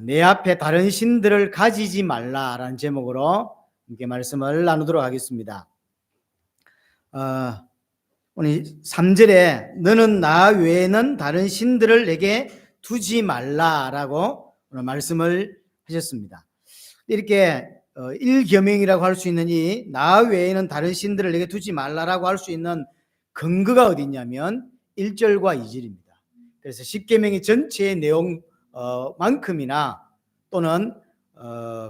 내 앞에 다른 신들을 가지지 말라라는 제목으로 함께 말씀을 나누도록 하겠습니다. 오늘 3절에 너는 나 외에는 다른 신들을 내게 두지 말라라고 오늘 말씀을 하셨습니다. 이렇게 일계명이라고 할 수 있는 이 나 외에는 다른 신들을 내게 두지 말라라고 할 수 있는 근거가 어디 있냐면 1절과 2절입니다. 그래서 십계명의 전체의 내용만큼이나 또는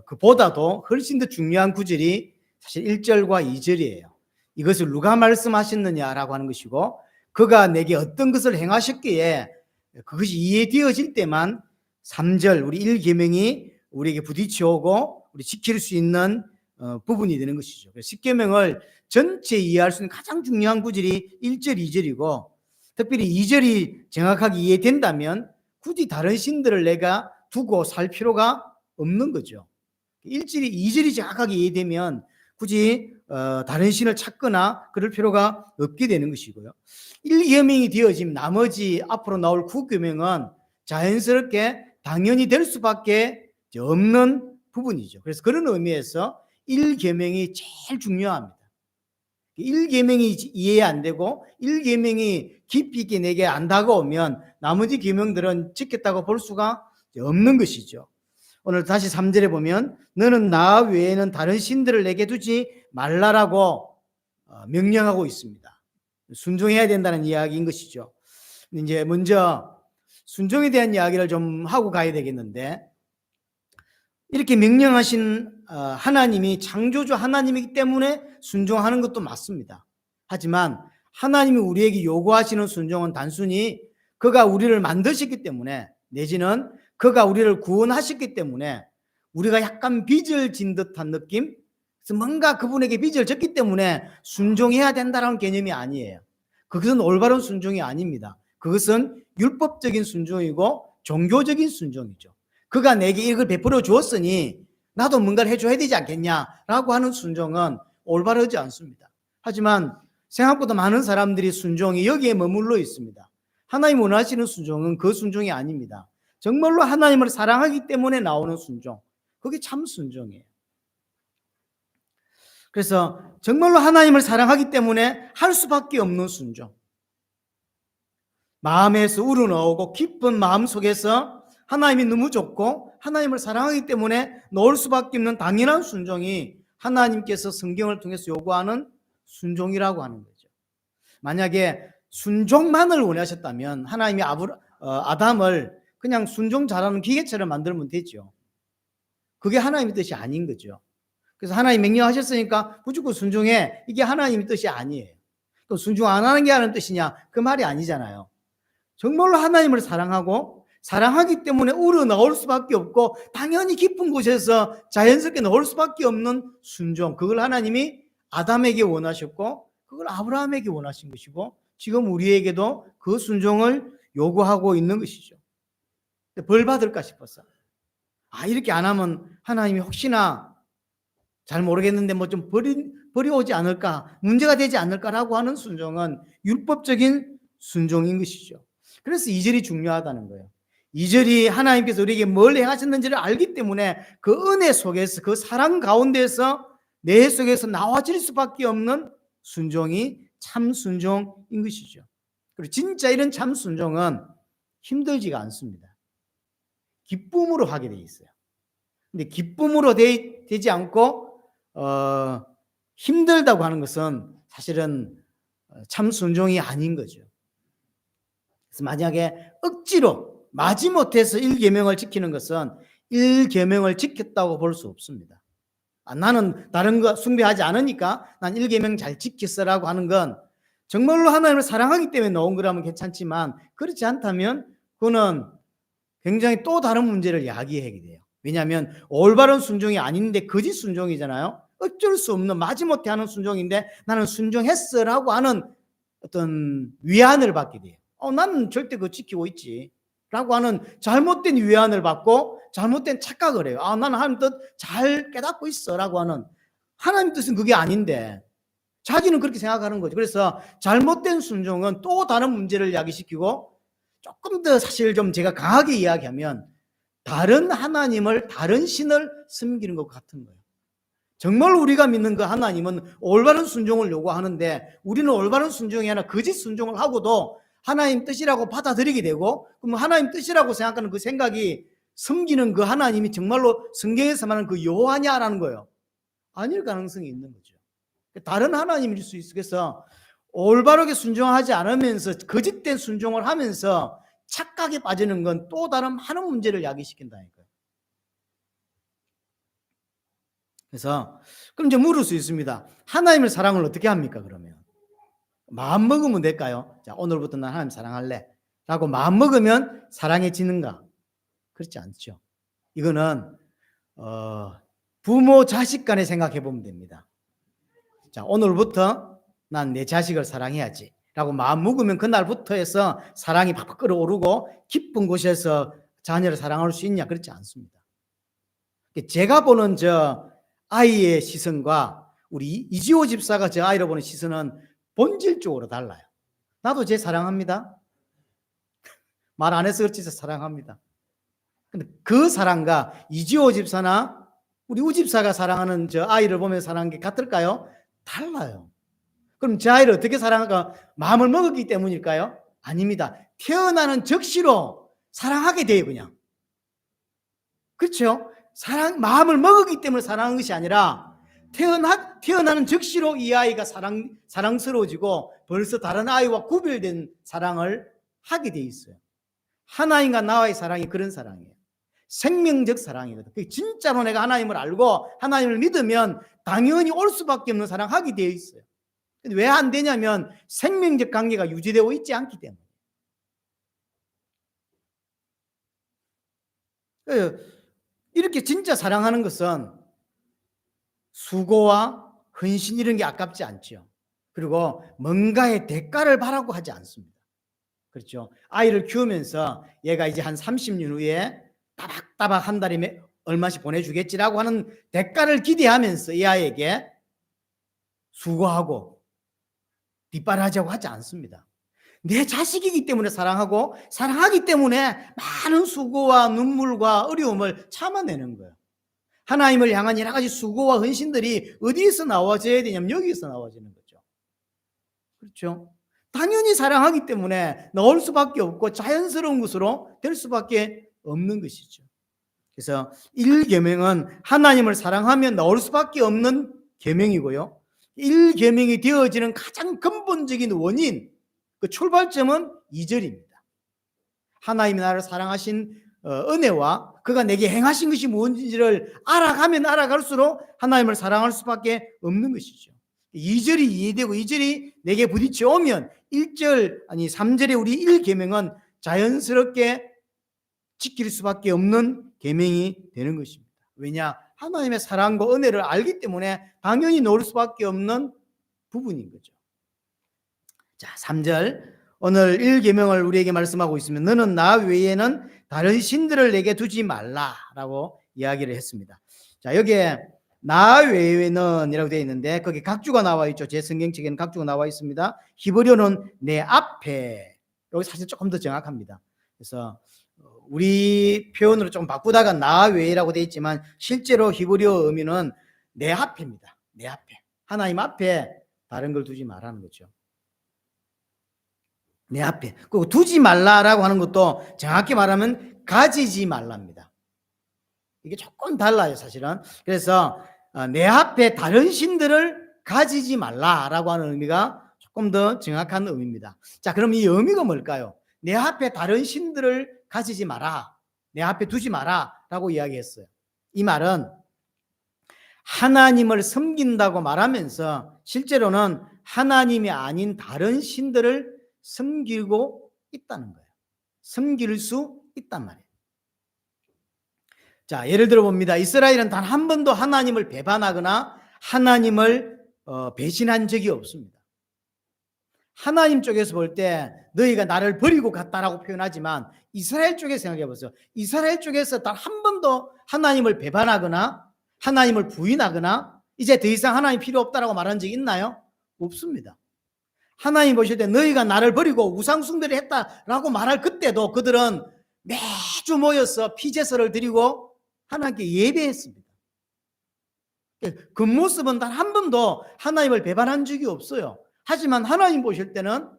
그보다도 훨씬 더 중요한 구절이 사실 1절과 2절이에요. 이것을 누가 말씀하셨느냐라고 하는 것이고, 그가 내게 어떤 것을 행하셨기에 그것이 이해되어질 때만 3절 우리 1계명이 우리에게 부딪혀오고 우리 지킬 수 있는 부분이 되는 것이죠. 그래서 십계명을 전체 이해할 수 있는 가장 중요한 구절이 1절, 2절이고, 특별히 2절이 정확하게 이해된다면 굳이 다른 신들을 내가 두고 살 필요가 없는 거죠. 1절이 2절이 정확하게 이해되면 굳이 다른 신을 찾거나 그럴 필요가 없게 되는 것이고요. 1계명이 되어지면 나머지 앞으로 나올 9계명은 자연스럽게 당연히 될 수밖에 없는 부분이죠. 그래서 그런 의미에서 1계명이 제일 중요합니다. 1계명이 이해 안 되고 1계명이 깊이 있게 내게 안 다가오면 나머지 계명들은 지켰다고 볼 수가 없는 것이죠. 오늘 다시 3절에 보면 너는 나 외에는 다른 신들을 내게 두지 말라라고 명령하고 있습니다. 순종해야 된다는 이야기인 것이죠. 이제 먼저 순종에 대한 이야기를 좀 하고 가야 되겠는데, 이렇게 명령하신 하나님이 창조주 하나님이기 때문에 순종하는 것도 맞습니다. 하지만 하나님이 우리에게 요구하시는 순종은 단순히 그가 우리를 만드셨기 때문에, 내지는 그가 우리를 구원하셨기 때문에 우리가 약간 빚을 진 듯한 느낌, 그래서 뭔가 그분에게 빚을 졌기 때문에 순종해야 된다는 개념이 아니에요. 그것은 올바른 순종이 아닙니다. 그것은 율법적인 순종이고 종교적인 순종이죠. 그가 내게 이걸 베풀어 주었으니 나도 뭔가를 해줘야 되지 않겠냐라고 하는 순종은 올바르지 않습니다. 하지만 생각보다 많은 사람들이 순종이 여기에 머물러 있습니다. 하나님 원하시는 순종은 그 순종이 아닙니다. 정말로 하나님을 사랑하기 때문에 나오는 순종, 그게 참 순종이에요. 그래서 정말로 하나님을 사랑하기 때문에 할 수밖에 없는 순종, 마음에서 우러나오고 기쁜 마음 속에서 하나님이 너무 좋고 하나님을 사랑하기 때문에 놓을 수밖에 없는 당연한 순종이 하나님께서 성경을 통해서 요구하는 순종이라고 하는 거죠. 만약에 순종만을 원하셨다면 하나님이 아담을 그냥 순종 잘하는 기계처럼 만들면 되죠. 그게 하나님의 뜻이 아닌 거죠. 그래서 하나님 명령하셨으니까 무조건 순종해, 이게 하나님의 뜻이 아니에요. 그럼 순종 안 하는 게 하는 뜻이냐? 그 말이 아니잖아요. 정말로 하나님을 사랑하기 때문에 우러나올 수밖에 없고 당연히 깊은 곳에서 자연스럽게 나올 수밖에 없는 순종, 그걸 하나님이 아담에게 원하셨고 그걸 아브라함에게 원하신 것이고 지금 우리에게도 그 순종을 요구하고 있는 것이죠. 벌 받을까 싶었어. 이렇게 안 하면 하나님이 혹시나 잘 모르겠는데 뭐 좀 버려오지 않을까, 문제가 되지 않을까라고 하는 순종은 율법적인 순종인 것이죠. 그래서 2절이 중요하다는 거예요. 2절이 하나님께서 우리에게 뭘 행하셨는지를 알기 때문에 그 은혜 속에서, 그 사랑 가운데서 내 속에서 나와질 수밖에 없는 순종이 참 순종인 것이죠. 그리고 진짜 이런 참 순종은 힘들지가 않습니다. 기쁨으로 하게 돼 있어요. 근데 기쁨으로 되지 않고 힘들다고 하는 것은 사실은 참 순종이 아닌 거죠. 그래서 만약에 억지로 마지못해서 1계명을 지키는 것은 1계명을 지켰다고 볼 수 없습니다. 나는 다른 거 숭배하지 않으니까 난 1계명 잘 지켰어라고 하는 건 정말로 하나님을 사랑하기 때문에 나온 거라면 괜찮지만, 그렇지 않다면 그거는 굉장히 또 다른 문제를 야기하게 돼요. 왜냐하면 올바른 순종이 아닌데 거짓 순종이잖아요. 어쩔 수 없는 마지못해 하는 순종인데 나는 순종했어라고 하는 어떤 위안을 받게 돼요. 나는 절대 그거 지키고 있지 라고 하는 잘못된 위안을 받고 잘못된 착각을 해요. 나는 하나님 뜻 잘 깨닫고 있어 라고 하는, 하나님 뜻은 그게 아닌데 자기는 그렇게 생각하는 거죠. 그래서 잘못된 순종은 또 다른 문제를 야기시키고, 조금 더 사실 좀 제가 강하게 이야기하면 다른 하나님을, 다른 신을 섬기는 것 같은 거예요. 정말 우리가 믿는 그 하나님은 올바른 순종을 요구하는데 우리는 올바른 순종이 아니라 거짓 순종을 하고도 하나님 뜻이라고 받아들이게 되고, 그럼 하나님 뜻이라고 생각하는 그 생각이 섬기는 그 하나님이 정말로 성경에서 말하는 그 여호와냐라는 거예요. 아닐 가능성이 있는 거죠. 다른 하나님일 수 있어서 올바르게 순종하지 않으면서 거짓된 순종을 하면서 착각에 빠지는 건 또 다른 많은 문제를 야기시킨다니까요. 그래서 그럼 이제 물을 수 있습니다. 하나님의 사랑을 어떻게 합니까? 그러면 마음 먹으면 될까요? 자, 오늘부터 난 하나님 사랑할래 라고 마음 먹으면 사랑해지는가? 그렇지 않죠. 이거는 부모 자식 간에 생각해 보면 됩니다. 자, 오늘부터 난 내 자식을 사랑해야지 라고 마음 먹으면 그날부터 해서 사랑이 팍팍 끓어오르고 깊은 곳에서 자녀를 사랑할 수 있냐? 그렇지 않습니다. 제가 보는 저 아이의 시선과 우리 이지호 집사가 저 아이를 보는 시선은 본질적으로 달라요. 나도 쟤 사랑합니다. 말 안 해서 그렇지 사랑합니다. 근데 그 사랑과 이지호 집사나 우리 우 집사가 사랑하는 저 아이를 보면서 사랑하는 게 같을까요? 달라요. 그럼 저 아이를 어떻게 사랑할까? 마음을 먹었기 때문일까요? 아닙니다. 태어나는 적시로 사랑하게 돼요, 그냥. 그렇죠? 마음을 먹었기 때문에 사랑하는 것이 아니라 태어나는 적시로 이 아이가 사랑스러워지고 벌써 다른 아이와 구별된 사랑을 하게 돼 있어요. 하나님과 나와의 사랑이 그런 사랑이에요. 생명적 사랑이거든. 진짜로 내가 하나님을 알고 하나님을 믿으면 당연히 올 수밖에 없는 사랑하게 되어 있어요. 근데 왜 안 되냐면 생명적 관계가 유지되고 있지 않기 때문에. 이렇게 진짜 사랑하는 것은 수고와 헌신 이런 게 아깝지 않죠. 그리고 뭔가의 대가를 바라고 하지 않습니다. 그렇죠. 아이를 키우면서 얘가 이제 한 30년 후에 따박따박 한 달에 얼마씩 보내주겠지라고 하는 대가를 기대하면서 이 아이에게 수고하고 뒷바라지하고 하지 않습니다. 내 자식이기 때문에 사랑하고 사랑하기 때문에 많은 수고와 눈물과 어려움을 참아내는 거예요. 하나님을 향한 여러 가지 수고와 헌신들이 어디에서 나와져야 되냐면 여기서 나와지는 거죠. 그렇죠? 당연히 사랑하기 때문에 나올 수밖에 없고 자연스러운 것으로 될 수밖에 없는 것이죠. 그래서 1계명은 하나님을 사랑하면 나올 수밖에 없는 계명이고요. 1계명이 되어지는 가장 근본적인 원인, 그 출발점은 2절입니다. 하나님이 나를 사랑하신 은혜와 그가 내게 행하신 것이 무엇인지를 알아가면 알아갈수록 하나님을 사랑할 수밖에 없는 것이죠. 2절이 이해되고 2절이 내게 부딪혀 오면 3절의 우리 1계명은 자연스럽게 지킬 수밖에 없는 계명이 되는 것입니다. 왜냐? 하나님의 사랑과 은혜를 알기 때문에 당연히 놓을 수밖에 없는 부분인 거죠. 자, 3절. 오늘 1계명을 우리에게 말씀하고 있으면 너는 나 외에는 다른 신들을 내게 두지 말라라고 이야기를 했습니다. 자, 여기에 나 외에는 이라고 되어 있는데 거기 각주가 나와 있죠. 제 성경책에는 각주가 나와 있습니다. 히브리어는 내 앞에. 여기 사실 조금 더 정확합니다. 그래서 우리 표현으로 좀 바꾸다가 나 외라고 되어 있지만 실제로 히브리어 의미는 내 앞입니다. 내 앞에. 하나님 앞에 다른 걸 두지 말라는 거죠. 내 앞에. 그리고 두지 말라라고 하는 것도 정확히 말하면 가지지 말랍니다. 이게 조금 달라요, 사실은. 그래서 내 앞에 다른 신들을 가지지 말라라고 하는 의미가 조금 더 정확한 의미입니다. 자, 그럼 이 의미가 뭘까요? 내 앞에 다른 신들을 가지지 마라. 내 앞에 두지 마라 라고 이야기했어요. 이 말은 하나님을 섬긴다고 말하면서 실제로는 하나님이 아닌 다른 신들을 섬기고 있다는 거예요. 섬길 수 있단 말이에요. 자, 예를 들어 봅니다. 이스라엘은 단 한 번도 하나님을 배반하거나 하나님을 배신한 적이 없습니다. 하나님 쪽에서 볼 때 너희가 나를 버리고 갔다라고 표현하지만 이스라엘 쪽에서 생각해 보세요. 이스라엘 쪽에서 단 한 번도 하나님을 배반하거나 하나님을 부인하거나 이제 더 이상 하나님 필요 없다라고 말한 적이 있나요? 없습니다. 하나님 보실 때 너희가 나를 버리고 우상 숭배를 했다라고 말할 그때도 그들은 매주 모여서 피제설을 드리고 하나님께 예배했습니다. 그 모습은 단 한 번도 하나님을 배반한 적이 없어요. 하지만 하나님 보실 때는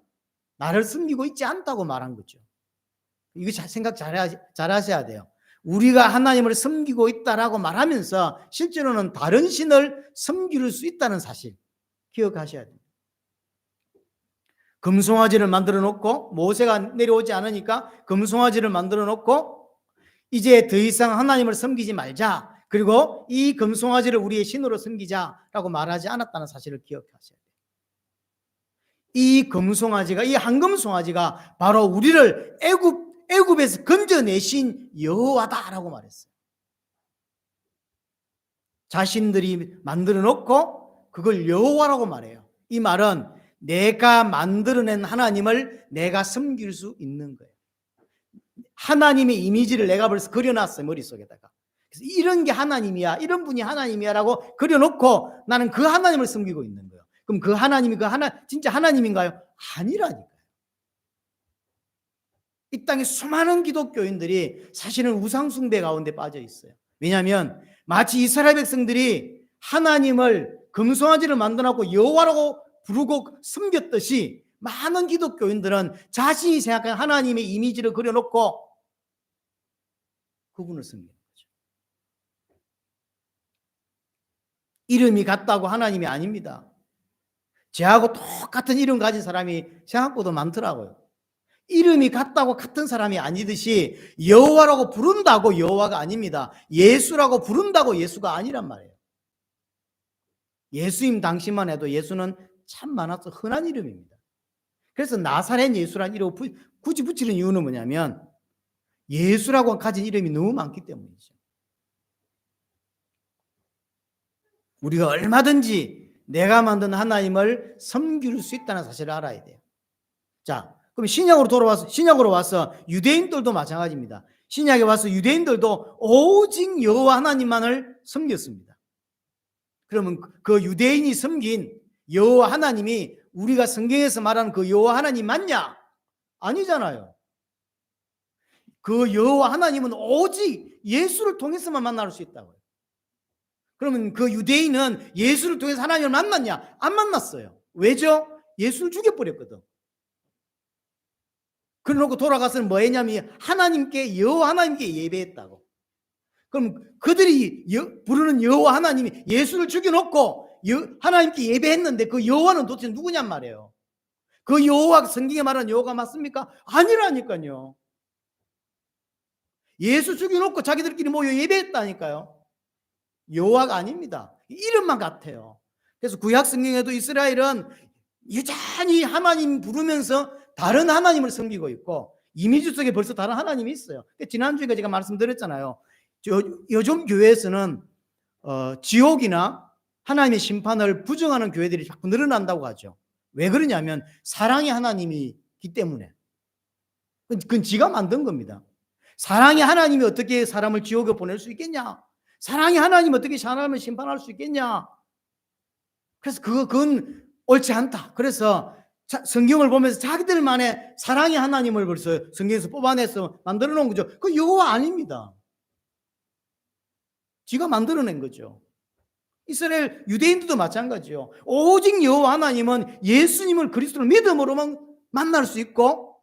나를 섬기고 있지 않다고 말한 거죠. 이거 생각 잘 하셔야 돼요. 우리가 하나님을 섬기고 있다라고 말하면서 실제로는 다른 신을 섬길 수 있다는 사실 기억하셔야 됩니다. 금송아지를 만들어 놓고 모세가 내려오지 않으니까 금송아지를 만들어 놓고 이제 더 이상 하나님을 섬기지 말자. 그리고 이 금송아지를 우리의 신으로 섬기자라고 말하지 않았다는 사실을 기억하셔야 돼요. 이 금송아지가, 이 황금송아지가 바로 우리를 애굽에서 건져내신 여호와다라고 말했어요. 자신들이 만들어 놓고 그걸 여호와라고 말해요. 이 말은 내가 만들어낸 하나님을 내가 섬길 수 있는 거예요. 하나님의 이미지를 내가 벌써 그려놨어요, 머릿속에다가. 그래서 이런 게 하나님이야, 이런 분이 하나님이야라고 그려놓고 나는 그 하나님을 섬기고 있는 거예요. 그럼 그 하나님이 진짜 하나님인가요? 아니라니까요. 이 땅에 수많은 기독교인들이 사실은 우상숭배 가운데 빠져 있어요. 왜냐하면 마치 이스라엘 백성들이 하나님을 금송아지를 만들어놓고 여호와라고 부르고 섬겼듯이 많은 기독교인들은 자신이 생각하는 하나님의 이미지를 그려놓고 그분을 섬기는 거죠. 이름이 같다고 하나님이 아닙니다. 저하고 똑같은 이름 가진 사람이 생각보다 많더라고요. 이름이 같다고 같은 사람이 아니듯이 여호와라고 부른다고 여호와가 아닙니다. 예수라고 부른다고 예수가 아니란 말이에요. 예수님 당시만 해도 예수는 참 많아서 흔한 이름입니다. 그래서 나사렛 예수라는 이름을 굳이 붙이는 이유는 뭐냐면 예수라고 가진 이름이 너무 많기 때문이죠. 우리가 얼마든지 내가 만든 하나님을 섬길 수 있다는 사실을 알아야 돼요. 자, 그럼 신약으로 와서 유대인들도 마찬가지입니다. 신약에 와서 유대인들도 오직 여호와 하나님만을 섬겼습니다. 그러면 그 유대인이 섬긴 여호와 하나님이 우리가 성경에서 말하는 그 여호와 하나님 맞냐? 아니잖아요. 그 여호와 하나님은 오직 예수를 통해서만 만날 수 있다고요. 그러면 그 유대인은 예수를 통해서 하나님을 만났냐? 안 만났어요. 왜죠? 예수를 죽여버렸거든. 그러고 돌아가서는 뭐 했냐면 여호와 하나님께 예배했다고. 그럼 그들이 부르는 여호와 하나님이 예수를 죽여놓고 하나님께 예배했는데 그 여호와는 도대체 누구냔 말이에요. 그 여호와 성경에 말하는 여호와가 맞습니까? 아니라니까요. 예수 죽여놓고 자기들끼리 모여 예배했다니까요. 여호와가 아닙니다. 이름만 같아요. 그래서 구약 성경에도 이스라엘은 여전히 하나님 부르면서 다른 하나님을 섬기고 있고 이미지 속에 벌써 다른 하나님이 있어요. 지난주에 제가 말씀드렸잖아요. 요즘 교회에서는 지옥이나 하나님의 심판을 부정하는 교회들이 자꾸 늘어난다고 하죠. 왜 그러냐면 사랑의 하나님이기 때문에. 그건 지가 만든 겁니다. 사랑의 하나님이 어떻게 사람을 지옥에 보낼 수 있겠냐? 사랑의 하나님이 어떻게 사람을 심판할 수 있겠냐? 그래서 그건 옳지 않다. 그래서 성경을 보면서 자기들만의 사랑의 하나님을 벌써 성경에서 뽑아내서 만들어 놓은 거죠. 그 여호와 아닙니다. 지가 만들어낸 거죠. 이스라엘 유대인들도 마찬가지요. 오직 여호와 하나님은 예수님을 그리스도를 믿음으로만 만날 수 있고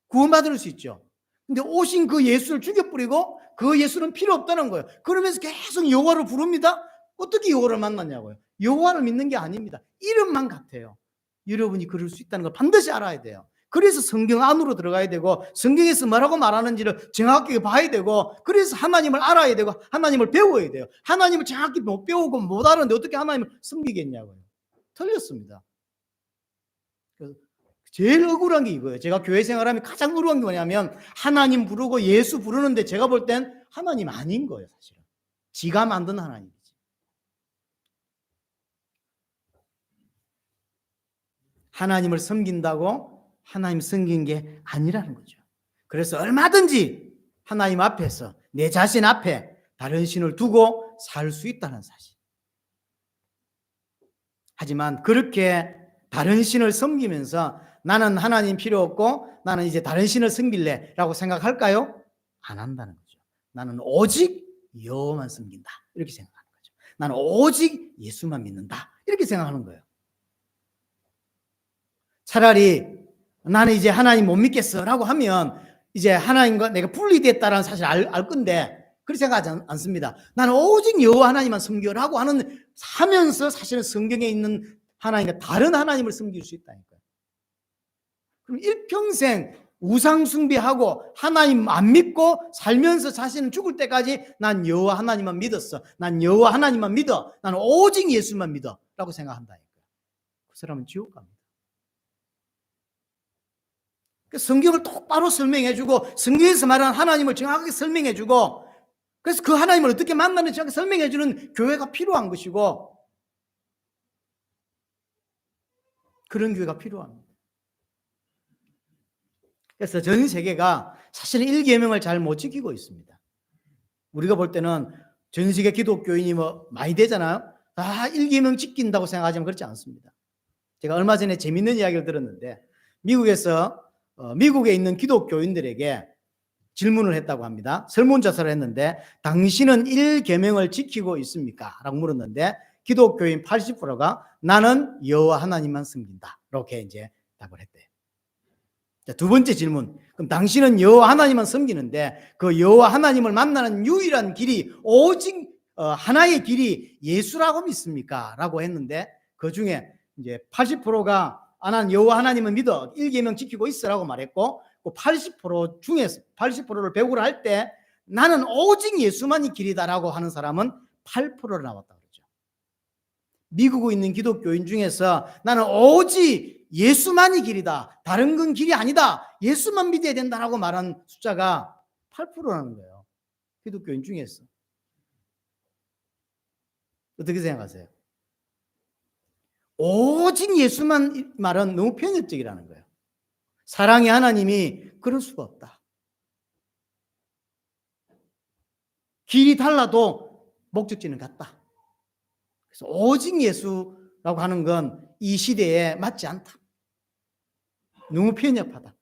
구원받을 수 있죠. 근데 오신 그 예수를 죽여버리고 그 예수는 필요 없다는 거예요. 그러면서 계속 여호와를 부릅니다. 어떻게 여호와를 만났냐고요. 여호와를 믿는 게 아닙니다. 이름만 같아요. 여러분이 그럴 수 있다는 걸 반드시 알아야 돼요. 그래서 성경 안으로 들어가야 되고 성경에서 뭐라고 말하는지를 정확하게 봐야 되고 그래서 하나님을 알아야 되고 하나님을 배워야 돼요. 하나님을 정확히 못 배우고 못 아는데 어떻게 하나님을 섬기겠냐고요. 틀렸습니다. 제일 억울한 게 이거예요. 제가 교회 생활하면 가장 억울한 게 뭐냐면 하나님 부르고 예수 부르는데 제가 볼 땐 하나님 아닌 거예요. 사실은 지가 만든 하나님이지. 하나님을 섬긴다고 하나님 섬긴 게 아니라는 거죠. 그래서 얼마든지 하나님 앞에서 내 자신 앞에 다른 신을 두고 살 수 있다는 사실. 하지만 그렇게 다른 신을 섬기면서 나는 하나님 필요 없고 나는 이제 다른 신을 섬길래 라고 생각할까요? 안 한다는 거죠. 나는 오직 여호와만 섬긴다. 이렇게 생각하는 거죠. 나는 오직 예수만 믿는다. 이렇게 생각하는 거예요. 차라리 나는 이제 하나님 못 믿겠어 라고 하면 이제 하나님과 내가 분리됐다라는 사실을 알 건데 그렇게 생각하지 않습니다. 나는 오직 여호와 하나님만 섬겨라고 하면서 사실은 성경에 있는 하나님과 다른 하나님을 섬길 수 있다니까요. 그럼 일평생 우상 숭배하고 하나님 안 믿고 살면서 자신은 죽을 때까지 난 여호와 하나님만 믿었어. 난 여호와 하나님만 믿어. 나는 오직 예수만 믿어. 라고 생각한다니까요. 그 사람은 지옥 갑니다. 성경을 똑바로 설명해주고 성경에서 말하는 하나님을 정확하게 설명해주고 그래서 그 하나님을 어떻게 만나는지 정확하게 설명해주는 교회가 필요한 것이고 그런 교회가 필요합니다. 그래서 전 세계가 사실은 일계명을 잘 못 지키고 있습니다. 우리가 볼 때는 전 세계 기독교인이 많이 되잖아요. 다 일계명 지킨다고 생각하지만 그렇지 않습니다. 제가 얼마 전에 재밌는 이야기를 들었는데 미국에 있는 기독교인들에게 질문을 했다고 합니다. 설문조사를 했는데 당신은 일계명을 지키고 있습니까? 라고 물었는데 기독교인 80%가 나는 여호와 하나님만 섬긴다. 이렇게 이제 답을 했대요. 자, 두 번째 질문. 그럼 당신은 여호와 하나님만 섬기는데 그 여호와 하나님을 만나는 유일한 길이 오직 하나의 길이 예수라고 믿습니까? 라고 했는데 그 중에 이제 80%가 난 여호와 하나님을 믿어 일계명 지키고 있어라고 말했고 80% 중에서 80%를 배우를 할 때 나는 오직 예수만이 길이다라고 하는 사람은 8%로 나왔다 그러죠. 미국에 있는 기독교인 중에서 나는 오직 예수만이 길이다. 다른 건 길이 아니다. 예수만 믿어야 된다라고 말한 숫자가 8%라는 거예요. 기독교인 중에서. 어떻게 생각하세요? 오직 예수만 말은 너무 편협적이라는 거예요. 사랑의 하나님이 그럴 수가 없다. 길이 달라도 목적지는 같다. 그래서 오직 예수라고 하는 건 이 시대에 맞지 않다. 너무 편협하다.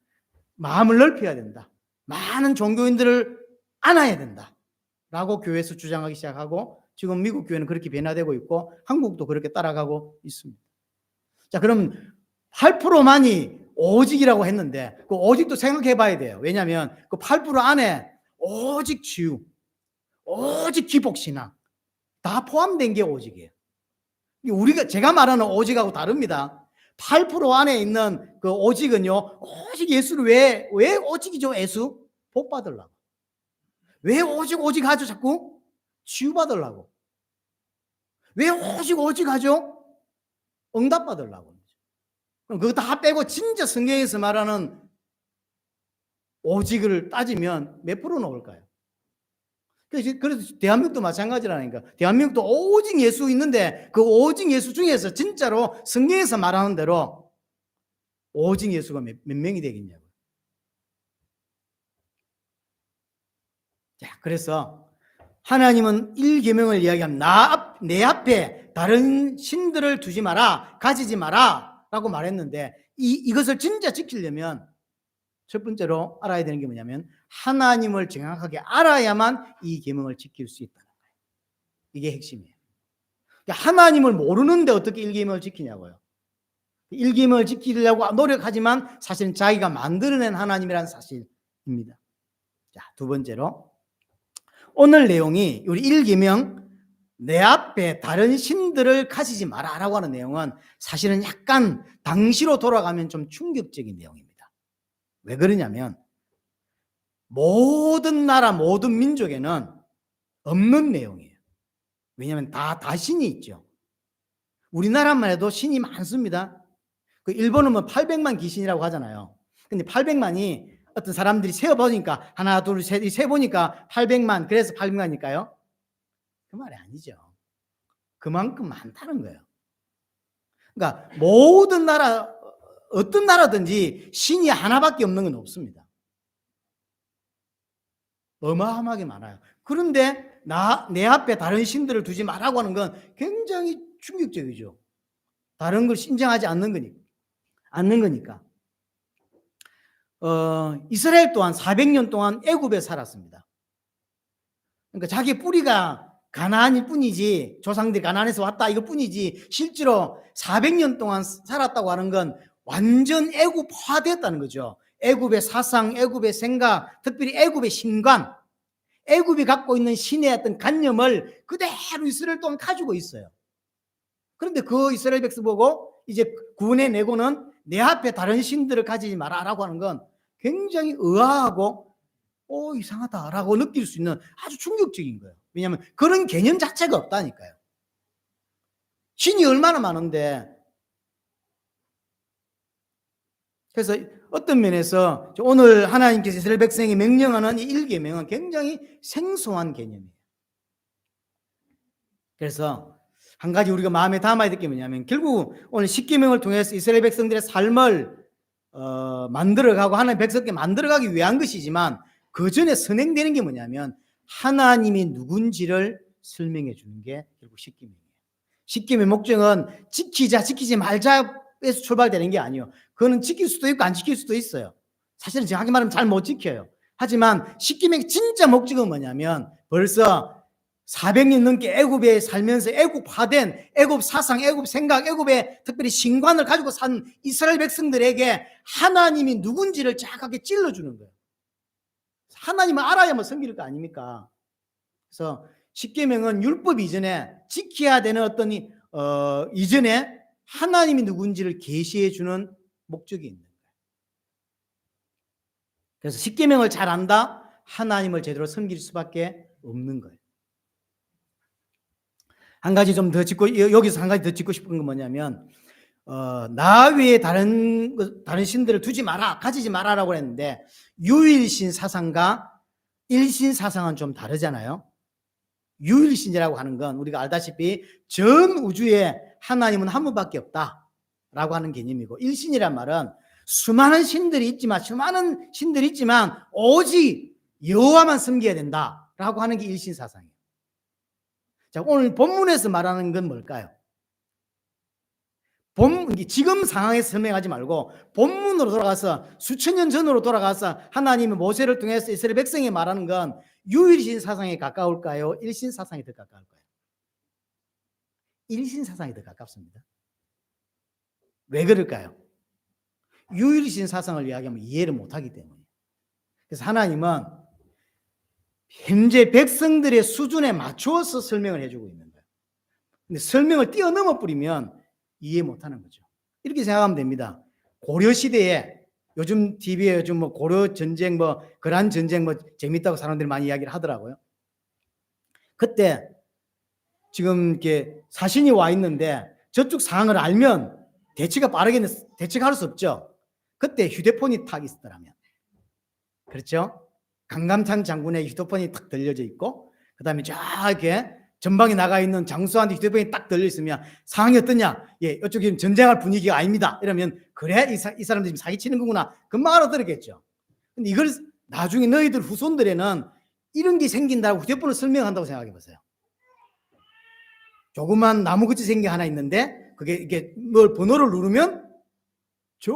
마음을 넓혀야 된다. 많은 종교인들을 안아야 된다. 라고 교회에서 주장하기 시작하고 지금 미국 교회는 그렇게 변화되고 있고 한국도 그렇게 따라가고 있습니다. 자, 그럼 8%만이 오직이라고 했는데 그 오직도 생각해 봐야 돼요. 왜냐하면 그 8% 안에 오직 치유, 오직 기복신앙 다 포함된 게 오직이에요. 제가 말하는 오직하고 다릅니다. 8% 안에 있는 그 오직은요, 오직 예수를 왜 오직이죠? 예수? 복 받으려고. 왜 오직 하죠? 자꾸 치유 받으려고. 왜 오직 하죠? 응답 받으려고. 그럼 그거 다 빼고 진짜 성경에서 말하는 오직을 따지면 몇 프로 나올까요? 그래서 대한민국도 마찬가지라니까. 대한민국도 오직 예수 있는데 그 오직 예수 중에서 진짜로 성경에서 말하는 대로 오직 예수가 몇 명이 되겠냐고. 자, 그래서 하나님은 일계명을 이야기하면 내 앞에 다른 신들을 두지 마라, 가지지 마라 라고 말했는데 이것을 진짜 지키려면 첫 번째로 알아야 되는 게 뭐냐면 하나님을 정확하게 알아야만 이 계명을 지킬 수 있다는 거예요. 이게 핵심이에요. 하나님을 모르는데 어떻게 일계명을 지키냐고요. 일계명을 지키려고 노력하지만 사실은 자기가 만들어낸 하나님이라는 사실입니다. 자, 두 번째로 오늘 내용이 우리 일계명 내 앞에 다른 신들을 가지지 마라 라고 하는 내용은 사실은 약간 당시로 돌아가면 좀 충격적인 내용입니다. 왜 그러냐면 모든 나라 모든 민족에는 없는 내용이에요. 왜냐하면 다 신이 있죠. 우리나라만 해도 신이 많습니다. 그 일본은 800만 귀신이라고 하잖아요. 근데 800만이 어떤 사람들이 세어보니까 하나 둘 셋 세보니까 800만 그래서 800만일까요? 그 말이 아니죠. 그만큼 많다는 거예요. 그러니까 모든 나라 어떤 나라든지 신이 하나밖에 없는 건 없습니다. 어마어마하게 많아요. 그런데 내 앞에 다른 신들을 두지 말라고 하는 건 굉장히 충격적이죠. 다른 걸 신정하지 않는 거니까. 이스라엘 또한 400년 동안 애굽에 살았습니다. 그러니까 자기 뿌리가 가나안일 뿐이지, 조상들이 가나안에서 왔다 이것뿐이지, 실제로 400년 동안 살았다고 하는 건 완전 애굽화됐다는 거죠. 애굽의 사상, 애굽의 생각, 특별히 애굽의 신관, 애굽이 갖고 있는 신의 어떤 관념을 그대로 이스라엘 동안 가지고 있어요. 그런데 그 이스라엘 백성 보고 이제 구원해 내고는 내 앞에 다른 신들을 가지지 마라라고 하는 건 굉장히 의아하고 이상하다라고 느낄 수 있는 아주 충격적인 거예요. 왜냐하면 그런 개념 자체가 없다니까요. 신이 얼마나 많은데. 그래서 어떤 면에서 오늘 하나님께서 이스라엘 백성에게 명령하는 이 일계명은 굉장히 생소한 개념이에요. 그래서 한 가지 우리가 마음에 담아야 될 게 뭐냐면, 결국 오늘 십계명을 통해서 이스라엘 백성들의 삶을 만들어가고 하나님 백성께 만들어가기 위한 것이지만, 그 전에 선행되는 게 뭐냐면 하나님이 누군지를 설명해 주는 게 결국 십계명이에요. 십계명의 목적은 지키자 지키지 말자에서 출발되는 게 아니에요. 그거는 지킬 수도 있고 안 지킬 수도 있어요. 사실은 정확히 말하면 잘 못 지켜요. 하지만 십계명의 진짜 목적은 뭐냐면, 벌써 400년 넘게 애굽에 살면서 애굽화된 애굽 사상, 애굽 생각, 애굽의 특별히 신관을 가지고 산 이스라엘 백성들에게 하나님이 누군지를 정확하게 찔러주는 거예요. 하나님을 알아야만 섬길 거 아닙니까? 그래서 십계명은 율법 이전에 지켜야 되는 어떤 이전에 하나님이 누군지를 계시해 주는 목적이 있는 거예요. 그래서 십계명을 잘 안다, 하나님을 제대로 섬길 수밖에 없는 거예요. 한 가지 좀 더 짚고, 여기서 한 가지 더 짚고 싶은 건 뭐냐면, 나 외에 다른 신들을 두지 마라, 가지지 마라라고 했는데, 유일신 사상과 일신 사상은 좀 다르잖아요. 유일신이라고 하는 건 우리가 알다시피 전 우주에 하나님은 한 분밖에 없다라고 하는 개념이고, 일신이란 말은 수많은 신들이 있지만 오직 여호와만 섬겨야 된다라고 하는 게 일신 사상이에요. 자, 오늘 본문에서 말하는 건 뭘까요? 지금 상황에서 설명하지 말고 본문으로 돌아가서 수천 년 전으로 돌아가서 하나님이 모세를 통해서 이스라엘 백성에 말하는 건 유일신 사상에 가까울까요? 일신 사상에 더 가까울까요? 일신 사상에 더 가깝습니다. 왜 그럴까요? 유일신 사상을 이야기하면 이해를 못하기 때문이에요. 그래서 하나님은 현재 백성들의 수준에 맞추어서 설명을 해주고 있는 거예요. 근데 설명을 뛰어넘어 버리면 이해 못하는 거죠. 이렇게 생각하면 됩니다. 고려 시대에, 요즘 TV에 요즘 뭐 고려 전쟁, 거란 전쟁 재밌다고 사람들이 많이 이야기를 하더라고요. 그때 지금 이렇게 사신이 와 있는데 저쪽 상황을 알면 대책할 수 없죠. 그때 휴대폰이 탁 있었더라면, 그렇죠? 강감찬 장군의 휴대폰이 탁 들려져 있고, 그 다음에 쫙 이렇게 전방에 나가 있는 장수한테 휴대폰이 딱 들려 있으면 상황이 어떠냐? 이쪽이 전쟁할 분위기가 아닙니다. 이러면 그래, 이 사람들이 지금 사기치는 거구나, 금방 알아들었겠죠. 근데 이걸 나중에 너희들 후손들에는 이런 게 생긴다고 휴대폰을 설명한다고 생각해 보세요. 조그만 나무같이 생긴 게 하나 있는데 그게 이게 뭘 번호를 누르면 저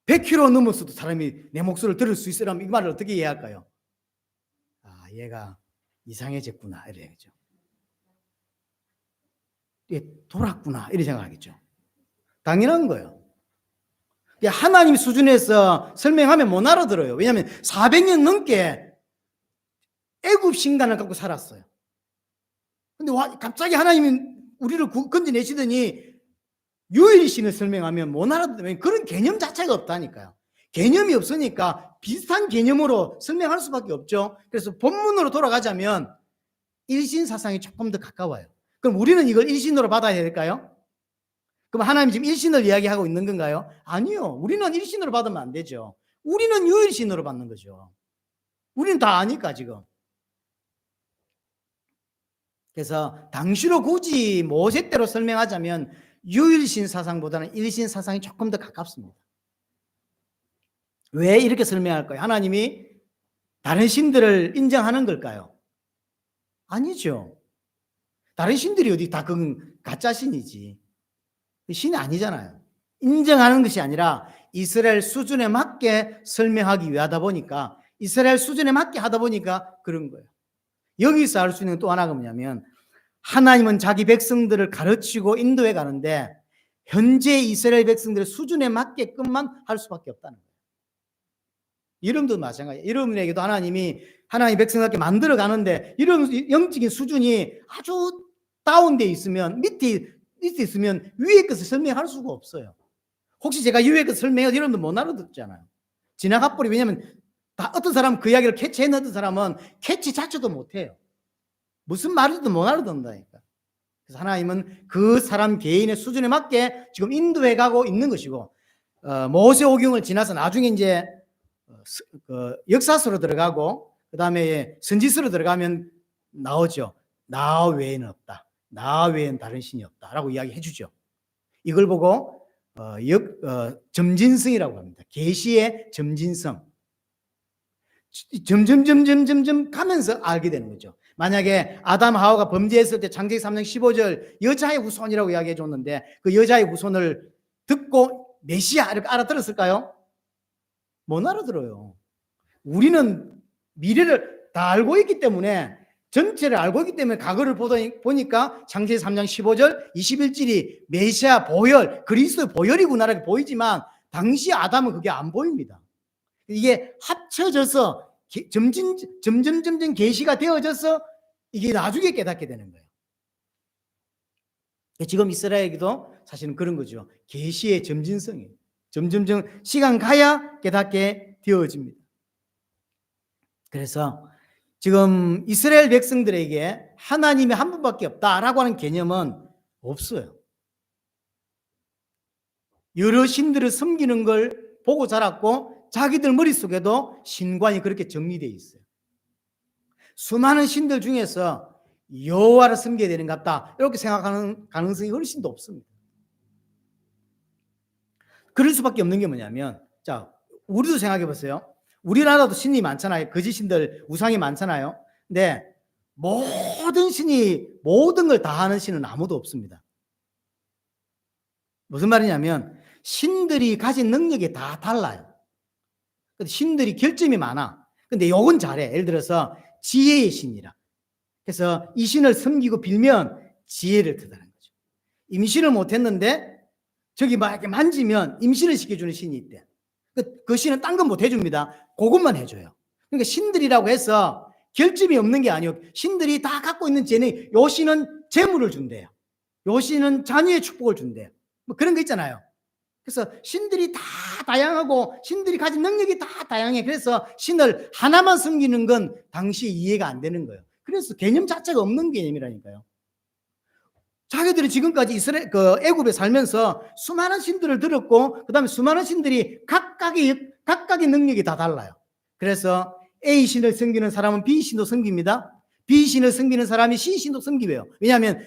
100km 넘었어도 사람이 내 목소리를 들을 수 있으라면 이 말을 어떻게 이해할까요? 아, 얘가 이상해졌구나 이래야죠. 얘 돌았구나 이렇게 생각하겠죠. 당연한 거예요. 하나님 수준에서 설명하면 못 알아들어요. 왜냐하면 400년 넘게 애굽 신간을 갖고 살았어요. 근데 갑자기 하나님이 우리를 건져내시더니 유일신을 설명하면 못 알아들어요. 그런 개념 자체가 없다니까요. 개념이 없으니까 비슷한 개념으로 설명할 수밖에 없죠. 그래서 본문으로 돌아가자면 일신 사상이 조금 더 가까워요. 그럼 우리는 이걸 일신으로 받아야 될까요? 그럼 하나님 지금 일신을 이야기하고 있는 건가요? 아니요. 우리는 일신으로 받으면 안 되죠. 우리는 유일신으로 받는 거죠. 우리는 다 아니까 지금. 그래서 당시로 굳이 모세 때로 설명하자면 유일신 사상보다는 일신 사상이 조금 더 가깝습니다. 왜 이렇게 설명할까요? 하나님이 다른 신들을 인정하는 걸까요? 아니죠. 다른 신들이 어디 다 그건 가짜 신이지. 신이 아니잖아요. 인정하는 것이 아니라 이스라엘 수준에 맞게 설명하기 위하다 보니까, 이스라엘 수준에 맞게 하다 보니까 그런 거예요. 여기서 알 수 있는 또 하나가 뭐냐면, 하나님은 자기 백성들을 가르치고 인도해 가는데 현재 이스라엘 백성들의 수준에 맞게끔만 할 수밖에 없다는 거예요. 여러분도 마찬가지예요. 여러분에게도 하나님이 하나님 백성답게 만들어 가는데 이런 영적인 수준이 아주 다운돼 있으면, 밑에 있으면 위에 것을 설명할 수가 없어요. 혹시 제가 위에 것을 설명해도 여러분도 못 알아듣잖아요. 지나가 버리. 왜냐하면 다 어떤 사람은 그 이야기를 캐치해는 어떤 사람은 캐치 자체도 못해요. 무슨 말이든 못 알아듣는다니까. 그래서 하나님은 그 사람 개인의 수준에 맞게 지금 인도해 가고 있는 것이고, 모세오경을 지나서 나중에 이제 역사서로 들어가고 그 다음에 선지서로 들어가면 나오죠. 나 외에는 없다. 나 외에는 다른 신이 없다라고 이야기해 주죠. 이걸 보고 점진성이라고 합니다. 계시의 점진성. 점점 가면서 알게 되는 거죠. 만약에 아담 하와가 범죄했을 때 창세기 3장 15절 여자의 후손이라고 이야기해 줬는데 그 여자의 후손을 듣고 메시아 이렇게 알아들었을까요? 못 알아들어요. 우리는 미래를 다 알고 있기 때문에, 전체를 알고 있기 때문에 과거를 보니까 창세기 3장 15절 21절이 메시아 보혈, 그리스도의 보혈이구나라고 보이지만 당시 아담은 그게 안 보입니다. 이게 합쳐져서 점점 계시가 되어져서 이게 나중에 깨닫게 되는 거예요. 지금 이스라엘에게도 사실은 그런 거죠. 계시의 점진성이에요. 점점 시간 가야 깨닫게 되어집니다. 그래서 지금 이스라엘 백성들에게 하나님이 한 분밖에 없다라고 하는 개념은 없어요. 여러 신들을 섬기는 걸 보고 자랐고 자기들 머릿속에도 신관이 그렇게 정리되어 있어요. 수많은 신들 중에서 여호와를 섬겨야 되는 것 같다 이렇게 생각하는 가능성이 훨씬 더 없습니다. 그럴 수밖에 없는 게 뭐냐면, 자, 우리도 생각해 보세요. 우리나라도 신이 많잖아요. 거짓 신들, 우상이 많잖아요. 근데 모든 신이 모든 걸 다 하는 신은 아무도 없습니다. 무슨 말이냐면 신들이 가진 능력이 다 달라요. 신들이 결점이 많아. 근데 요건 잘해. 예를 들어서 지혜의 신이라. 그래서 이 신을 섬기고 빌면 지혜를 드다는 거죠. 임신을 못했는데 저기 막 이렇게 만지면 임신을 시켜주는 신이 있대. 그 신은 딴 건 못 해줍니다. 그것만 해줘요. 그러니까 신들이라고 해서 결점이 없는 게 아니에요. 신들이 다 갖고 있는 재능, 요 신은 재물을 준대요. 요 신은 자녀의 축복을 준대요. 뭐 그런 거 있잖아요. 그래서 신들이 다 다양하고 신들이 가진 능력이 다 다양해. 그래서 신을 하나만 섬기는 건 당시에 이해가 안 되는 거예요. 그래서 개념 자체가 없는 개념이라니까요. 자기들이 지금까지 애굽에 살면서 수많은 신들을 들었고 그다음에 수많은 신들이 각각의 능력이 다 달라요. 그래서 A 신을 섬기는 사람은 B 신도 섬깁니다. B 신을 섬기는 사람이 C 신도 섬기고요. 왜냐하면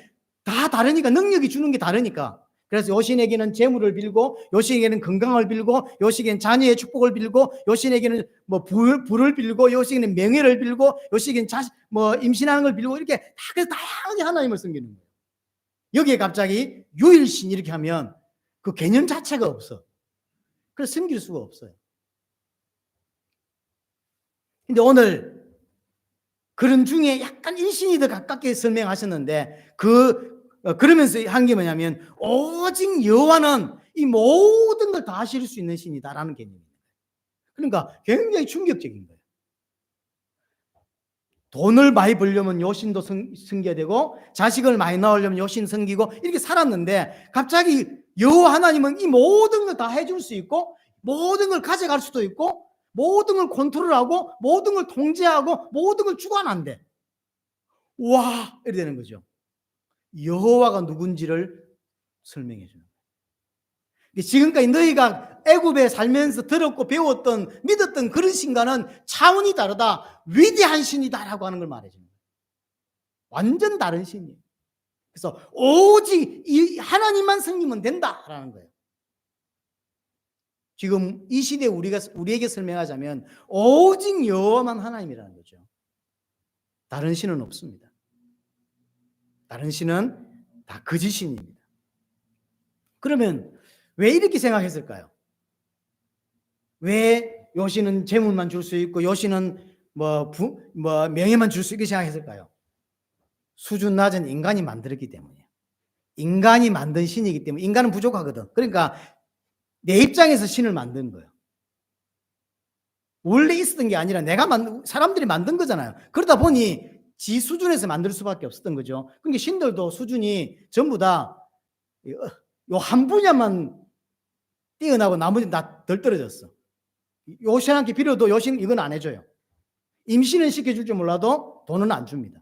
다 다르니까, 능력이 주는 게 다르니까. 그래서 요 신에게는 재물을 빌고, 요 신에게는 건강을 빌고, 요 신에게는 자녀의 축복을 빌고, 요 신에게는 뭐 부를 빌고, 요 신에게는 명예를 빌고, 요 신에게는 임신하는 걸 빌고, 이렇게 다 다양하게 하나님을 섬기는 거예요. 여기에 갑자기 유일신 이렇게 하면 그 개념 자체가 없어. 그래서 섬길 수가 없어요. 근데 오늘 그런 중에 약간 일신이 더 가깝게 설명하셨는데 그러면서 한 게 뭐냐면 오직 여호와는 이 모든 걸 다 하실 수 있는 신이다라는 개념입니다. 그러니까 굉장히 충격적인 거예요. 돈을 많이 벌려면 요 신도 섬겨야 되고 자식을 많이 낳으려면 요 신 섬기고 이렇게 살았는데 갑자기 여호와 하나님은 이 모든 걸 다 해줄 수 있고 모든 걸 가져갈 수도 있고 모든 걸 컨트롤하고 모든 걸 통제하고 모든 걸 주관한대. 와, 이렇게 되는 거죠. 여호와가 누군지를 설명해 주는 거예요. 지금까지 너희가 애굽에 살면서 들었고 배웠던 믿었던 그런 신과는 차원이 다르다. 위대한 신이다라고 하는 걸 말해 주는 거예요. 완전 다른 신이에요. 그래서 오직 이 하나님만 섬기면 된다라는 거예요. 지금 이 시대에 우리에게 설명하자면 오직 여호와만 하나님이라는 거죠. 다른 신은 없습니다. 다른 신은 다 거짓 신입니다. 그러면 왜 이렇게 생각했을까요? 왜 요시는 재물만 줄 수 있고 요시는 뭐 명예만 줄 수 있게 생각했을까요? 수준 낮은 인간이 만들었기 때문이에요. 인간이 만든 신이기 때문에 인간은 부족하거든. 그러니까 내 입장에서 신을 만든 거예요. 원래 있었던 게 아니라 사람들이 만든 거잖아요. 그러다 보니 지 수준에서 만들 수밖에 없었던 거죠. 그러니까 신들도 수준이 전부 다 요 한 분야만 뛰어나고 나머지는 다 덜 떨어졌어. 요신한테 빌어도 요신 이건 안 해줘요. 임신은 시켜줄 줄 몰라도 돈은 안 줍니다.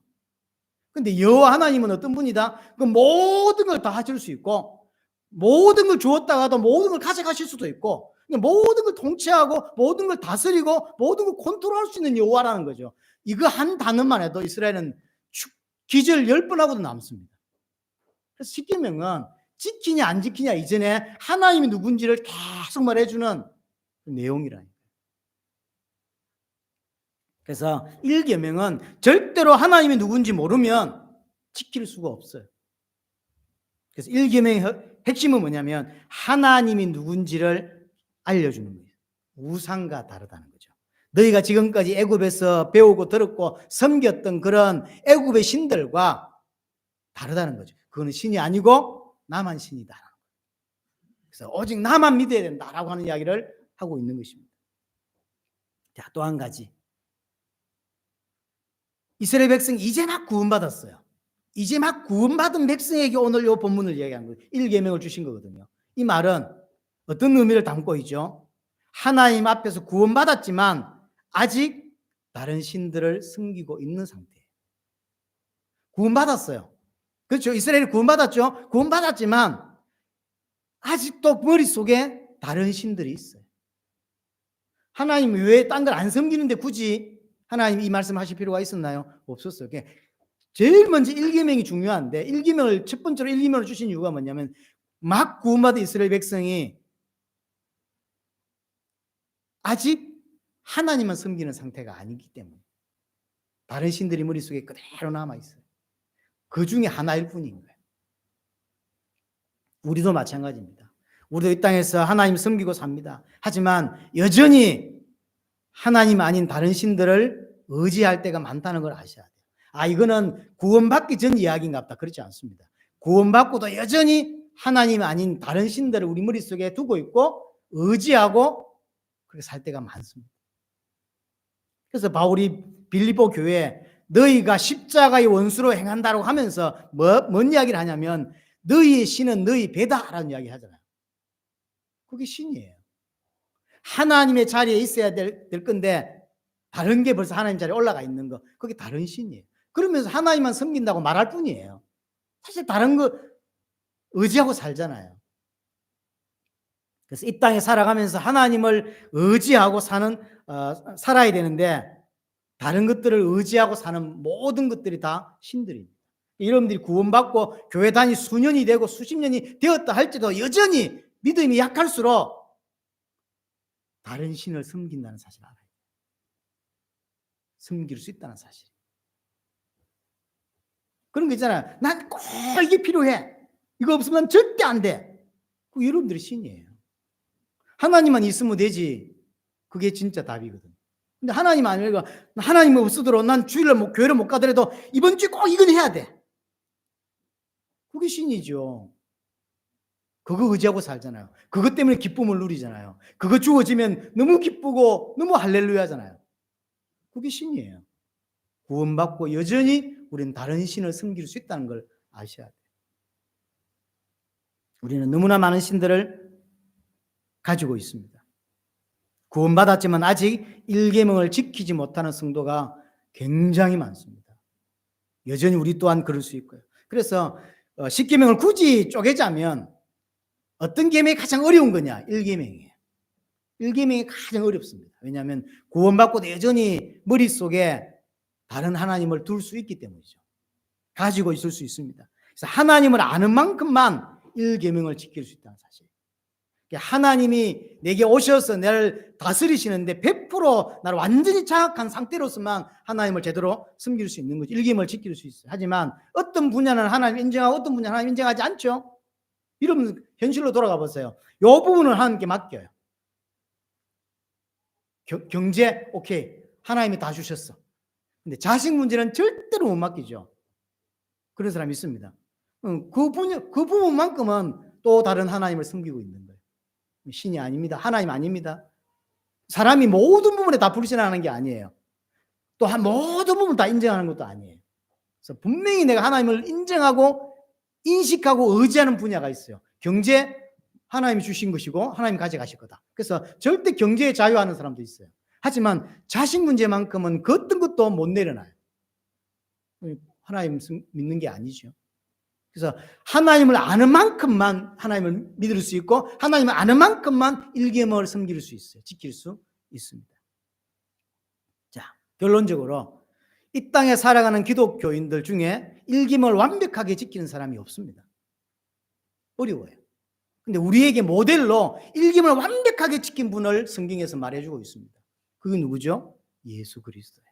근데 여호와 하나님은 어떤 분이다? 그 모든 걸 다 하실 수 있고 모든 걸 주었다가도 모든 걸 가져가실 수도 있고 모든 걸 통치하고 모든 걸 다스리고 모든 걸 컨트롤할 수 있는 여호와라는 거죠. 이거 한 단어만 해도 이스라엘은 기절 10번 하고도 남습니다. 그래서 십계명은 지키냐 안 지키냐 이전에 하나님이 누군지를 계속 말해주는 내용이라니까요. 그래서 1계명은 절대로 하나님이 누군지 모르면 지킬 수가 없어요. 그래서 1계명의 핵심은 뭐냐면 하나님이 누군지를 알려주는 거예요. 우상과 다르다는 거죠. 너희가 지금까지 애굽에서 배우고 들었고 섬겼던 그런 애굽의 신들과 다르다는 거죠. 그거는 신이 아니고 나만 신이다. 그래서 오직 나만 믿어야 된다라고 하는 이야기를 하고 있는 것입니다. 자, 또 한 가지. 이스라엘 백성이 이제 막 구원받았어요. 이제 막 구원받은 백성에게 오늘 이 본문을 이야기한 거예요. 1계명을 주신 거거든요. 이 말은 어떤 의미를 담고 있죠? 하나님 앞에서 구원받았지만 아직 다른 신들을 섬기고 있는 상태예요. 구원받았어요. 그렇죠? 이스라엘이 구원받았죠? 구원받았지만 아직도 머릿속에 다른 신들이 있어요. 하나님 왜 딴 걸 안 섬기는데 굳이 하나님 이 말씀하실 필요가 있었나요? 없었어요. 제일 먼저 1계명이 중요한데 1계명을 첫 번째로 1계명을 주신 이유가 뭐냐면 막 구원받은 이스라엘 백성이 아직 하나님만 섬기는 상태가 아니기 때문에 다른 신들이 머릿속에 그대로 남아있어요. 그 중에 하나일 뿐인 거예요. 우리도 마찬가지입니다. 우리도 이 땅에서 하나님 섬기고 삽니다. 하지만 여전히 하나님 아닌 다른 신들을 의지할 때가 많다는 걸 아셔야 돼요. 이거는 구원받기 전 이야기인가 보다. 그렇지 않습니다. 구원받고도 여전히 하나님 아닌 다른 신들을 우리 머릿속에 두고 있고 의지하고 그렇게 살 때가 많습니다. 그래서 바울이 빌립보 교회에 너희가 십자가의 원수로 행한다고 하면서 뭔 이야기를 하냐면 너희의 신은 너희 배다라는 이야기 하잖아요. 그게 신이에요. 하나님의 자리에 있어야 될 건데 다른 게 벌써 하나님 자리에 올라가 있는 거 그게 다른 신이에요. 그러면서 하나님만 섬긴다고 말할 뿐이에요. 사실 다른 거 의지하고 살잖아요. 그래서 이 땅에 살아가면서 하나님을 의지하고 살아야 되는데 다른 것들을 의지하고 사는 모든 것들이 다 신들입니다. 여러분들이 구원받고 교회 다니 수년이 되고 수십 년이 되었다 할지도 여전히 믿음이 약할수록 다른 신을 섬긴다는 사실을 알아요. 섬길 수 있다는 사실. 그런 거 있잖아요. 난 꼭 이게 필요해. 이거 없으면 절대 안 돼. 그 여러분들이 신이에요. 하나님만 있으면 되지. 그게 진짜 답이거든. 근데 하나님 아니니까 하나님 없으도록 난 주일날 교회를 못 가더라도 이번 주에 꼭 이건 해야 돼. 그게 신이죠. 그거 의지하고 살잖아요. 그것 때문에 기쁨을 누리잖아요. 그거 주어지면 너무 기쁘고 너무 할렐루야잖아요. 그게 신이에요. 구원받고 여전히 우리는 다른 신을 섬길 수 있다는 걸 아셔야 돼요. 우리는 너무나 많은 신들을 가지고 있습니다. 구원받았지만 아직 1계명을 지키지 못하는 성도가 굉장히 많습니다. 여전히 우리 또한 그럴 수 있고요. 그래서 10계명을 굳이 쪼개자면 어떤 계명이 가장 어려운 거냐? 1계명이에요. 1계명이 가장 어렵습니다. 왜냐하면 구원받고도 여전히 머릿속에 다른 하나님을 둘 수 있기 때문이죠. 가지고 있을 수 있습니다. 그래서 하나님을 아는 만큼만 1계명을 지킬 수 있다는 사실. 하나님이 내게 오셔서 나를 다스리시는데 100% 나를 완전히 장악한 상태로서만 하나님을 제대로 섬길 수 있는 거죠. 1계명을 지킬 수 있어요. 하지만 어떤 분야는 하나님 인정하고 어떤 분야는 하나님 인정하지 않죠. 여러분 현실로 돌아가 보세요. 이 부분을 하나님께 맡겨요. 경제 오케이, 하나님이 다 주셨어. 근데 자식 문제는 절대로 못 맡기죠. 그런 사람이 있습니다. 그 부분만큼은 또 다른 하나님을 섬기고 있는 거예요. 신이 아닙니다. 하나님 아닙니다. 사람이 모든 부분에 다 불신하는 게 아니에요. 또 모든 부분 다 인정하는 것도 아니에요. 그래서 분명히 내가 하나님을 인정하고 인식하고 의지하는 분야가 있어요. 경제, 하나님이 주신 것이고 하나님이 가져가실 거다. 그래서 절대 경제에 자유하는 사람도 있어요. 하지만 자식 문제만큼은 그 어떤 것도 못 내려놔요. 하나님 믿는 게 아니죠. 그래서 하나님을 아는 만큼만 하나님을 믿을 수 있고 하나님을 아는 만큼만 일개명을 섬길 수 있어요. 지킬 수 있습니다. 자, 결론적으로 이 땅에 살아가는 기독교인들 중에 일개명을 완벽하게 지키는 사람이 없습니다. 어려워요. 근데 우리에게 모델로 일개명을 완벽하게 지킨 분을 성경에서 말해주고 있습니다. 그게 누구죠? 예수 그리스도예요.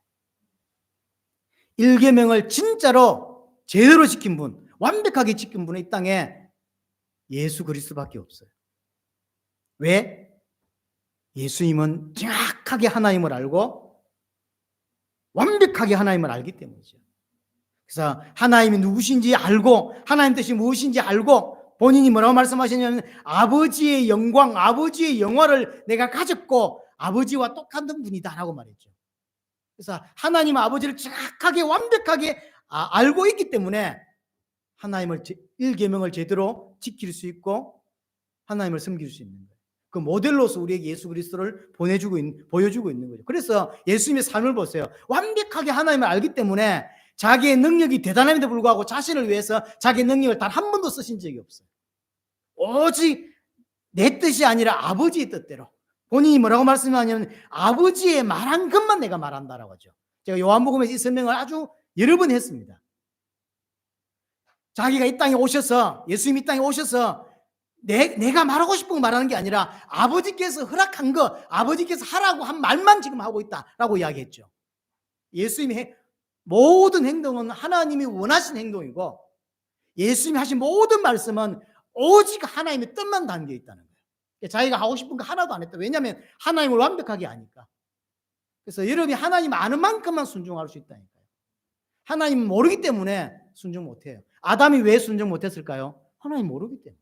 일개명을 진짜로 제대로 지킨 분, 완벽하게 지킨 분은 이 땅에 예수 그리스도밖에 없어요. 왜? 예수님은 정확하게 하나님을 알고 완벽하게 하나님을 알기 때문이죠. 그래서 하나님이 누구신지 알고 하나님 뜻이 무엇인지 알고 본인이 뭐라고 말씀하셨냐면 아버지의 영광, 아버지의 영화를 내가 가졌고 아버지와 똑같은 분이다라고 말했죠. 그래서 하나님 아버지를 정확하게 완벽하게 알고 있기 때문에 하나님을 일계명을 제대로 지킬 수 있고 하나님을 섬길 수 있는 거예요. 그 모델로서 우리에게 예수 그리스도를 보여주고 있는 거죠. 그래서 예수님의 삶을 보세요. 완벽하게 하나님을 알기 때문에 자기의 능력이 대단함에도 불구하고 자신을 위해서 자기의 능력을 단 한 번도 쓰신 적이 없어요. 오직 내 뜻이 아니라 아버지의 뜻대로. 본인이 뭐라고 말씀하냐면 아버지의 말한 것만 내가 말한다라고 하죠. 제가 요한복음에서 이 설명을 아주 여러 번 했습니다. 자기가 이 땅에 오셔서 예수님이 이 땅에 오셔서 내가 말하고 싶은 거 말하는 게 아니라 아버지께서 허락한 거, 아버지께서 하라고 한 말만 지금 하고 있다라고 이야기했죠. 예수님의 모든 행동은 하나님이 원하신 행동이고 예수님이 하신 모든 말씀은 오직 하나님의 뜻만 담겨 있다는 거예요. 자기가 하고 싶은 거 하나도 안 했다. 왜냐하면 하나님을 완벽하게 아니까. 그래서 여러분이 하나님 아는 만큼만 순종할 수 있다니까요. 하나님 모르기 때문에 순종 못해요. 아담이 왜 순종 못했을까요? 하나님 모르기 때문에.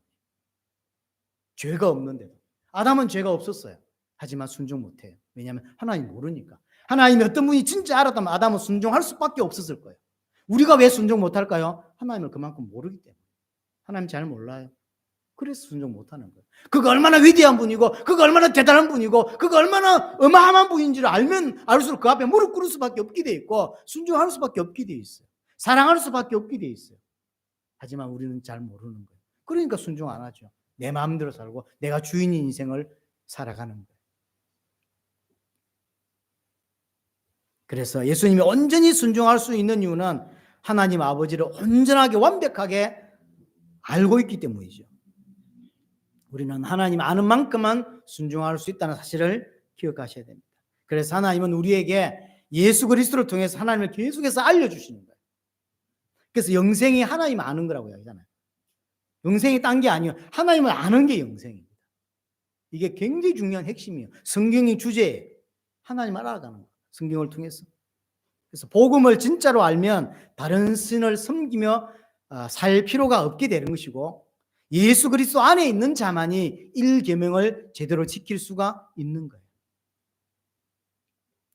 죄가 없는데도. 아담은 죄가 없었어요. 하지만 순종 못해요. 왜냐하면 하나님 모르니까. 하나님이 어떤 분이 진짜 알았다면 아담은 순종할 수밖에 없었을 거예요. 우리가 왜 순종 못할까요? 하나님을 그만큼 모르기 때문에. 하나님 잘 몰라요. 그래서 순종 못하는 거예요. 그가 얼마나 위대한 분이고 그가 얼마나 대단한 분이고 그가 얼마나 어마어마한 분인지를 알면 알수록 그 앞에 무릎 꿇을 수밖에 없게 돼 있고 순종할 수밖에 없게 돼 있어요. 사랑할 수밖에 없게 돼 있어요. 하지만 우리는 잘 모르는 거예요. 그러니까 순종 안 하죠. 내 마음대로 살고 내가 주인인 인생을 살아가는 거예요. 그래서 예수님이 온전히 순종할 수 있는 이유는 하나님 아버지를 온전하게 완벽하게 알고 있기 때문이죠. 우리는 하나님 아는 만큼만 순종할 수 있다는 사실을 기억하셔야 됩니다. 그래서 하나님은 우리에게 예수 그리스도를 통해서 하나님을 계속해서 알려주시는 거예요. 그래서 영생이 하나님 아는 거라고 이야기하잖아요. 영생이 딴 게 아니에요. 하나님을 아는 게 영생입니다. 이게 굉장히 중요한 핵심이에요. 성경이 주제예요. 하나님을 알아가는 거예요. 성경을 통해서. 그래서 복음을 진짜로 알면 다른 신을 섬기며 살 필요가 없게 되는 것이고 예수 그리스도 안에 있는 자만이 일계명을 제대로 지킬 수가 있는 거예요.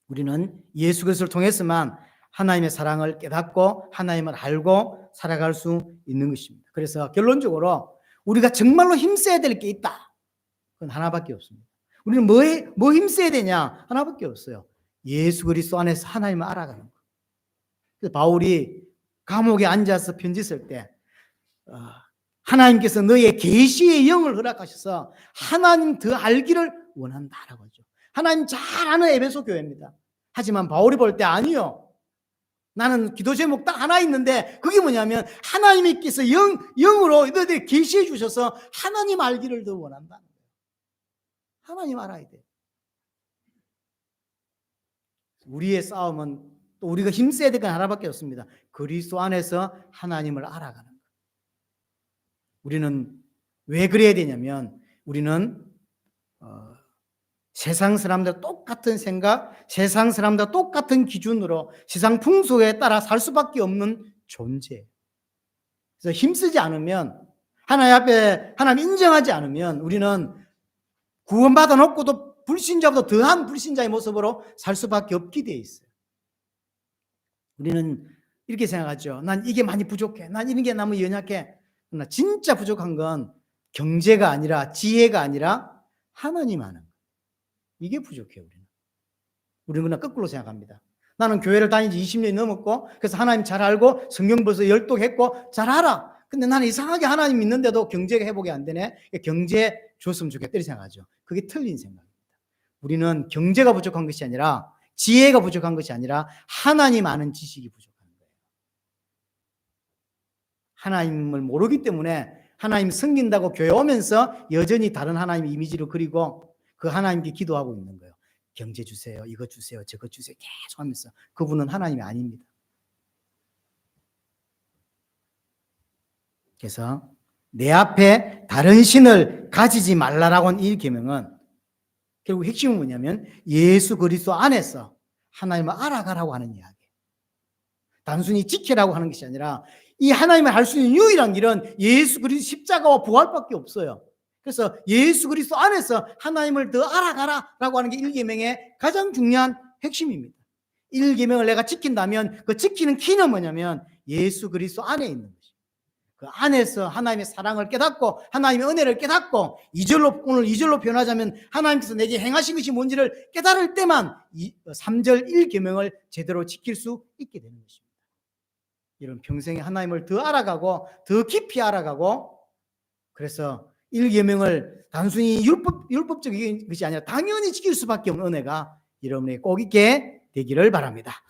우리는 예수 그리스도를 통해서만 하나님의 사랑을 깨닫고 하나님을 알고 살아갈 수 있는 것입니다. 그래서 결론적으로 우리가 정말로 힘써야 될 게 있다. 그건 하나밖에 없습니다. 우리는 뭐 힘써야 되냐? 하나밖에 없어요. 예수 그리스도 안에서 하나님을 알아가는 거. 그래서 바울이 감옥에 앉아서 편지 쓸 때 하나님께서 너의 계시의 영을 허락하셔서 하나님 더 알기를 원한다라고 하죠. 하나님 잘 아는 에베소 교회입니다. 하지만 바울이 볼 때 아니요. 나는 기도 제목 딱 하나 있는데 그게 뭐냐면 하나님께서 영으로 너희들 계시해 주셔서 하나님 알기를 더 원한다는 거예요. 하나님 알아야 돼. 우리의 싸움은 또 우리가 힘써야 될 건 하나밖에 없습니다. 그리스도 안에서 하나님을 알아가는 거예요. 우리는 왜 그래야 되냐면 우리는 세상 사람들 똑같은 생각, 세상 사람들 똑같은 기준으로 세상 풍속에 따라 살 수밖에 없는 존재. 그래서 힘쓰지 않으면, 하나님 앞에 하나님 인정하지 않으면 우리는 구원받아 놓고도 불신자보다 더한 불신자의 모습으로 살 수밖에 없게 되어 있어요. 우리는 이렇게 생각하죠. 난 이게 많이 부족해. 난 이런 게 너무 연약해. 그러나 진짜 부족한 건 경제가 아니라, 지혜가 아니라 하나님 아는 거. 이게 부족해요. 우리는 그냥 거꾸로 생각합니다. 나는 교회를 다닌 지 20년이 넘었고, 그래서 하나님 잘 알고 성경 벌써 열독했고 잘 알아. 근데 나는 이상하게 하나님 믿는데도 경제가 회복이 안 되네. 경제 줬으면 좋겠다 이렇게 생각하죠. 그게 틀린 생각입니다. 우리는 경제가 부족한 것이 아니라, 지혜가 부족한 것이 아니라 하나님 아는 지식이 부족한 거예요. 하나님을 모르기 때문에 하나님 섬긴다고 교회 오면서 여전히 다른 하나님 이미지를 그리고 그 하나님께 기도하고 있는 거예요. 경제 주세요, 이거 주세요, 저거 주세요 계속 하면서. 그분은 하나님이 아닙니다. 그래서 내 앞에 다른 신을 가지지 말라라고 한 이 계명은 결국 핵심은 뭐냐면 예수 그리스도 안에서 하나님을 알아가라고 하는 이야기예요. 단순히 지키라고 하는 것이 아니라 이 하나님을 할 수 있는 유일한 길은 예수 그리스도 십자가와 부활밖에 없어요. 그래서 예수 그리스도 안에서 하나님을 더 알아가라라고 하는 게 1계명의 가장 중요한 핵심입니다. 1계명을 내가 지킨다면 그 지키는 키는 뭐냐면 예수 그리스도 안에 있는 것이에요. 그 안에서 하나님의 사랑을 깨닫고 하나님의 은혜를 깨닫고 오늘 2절로 표현하자면 하나님께서 내게 행하신 것이 뭔지를 깨달을 때만 3절 1계명을 제대로 지킬 수 있게 되는 것입니다. 이런 평생에 하나님을 더 알아가고 더 깊이 알아가고, 그래서 1계명을 단순히 율법적인 것이 아니라 당연히 지킬 수밖에 없는 은혜가 여러분에게 꼭 있게 되기를 바랍니다.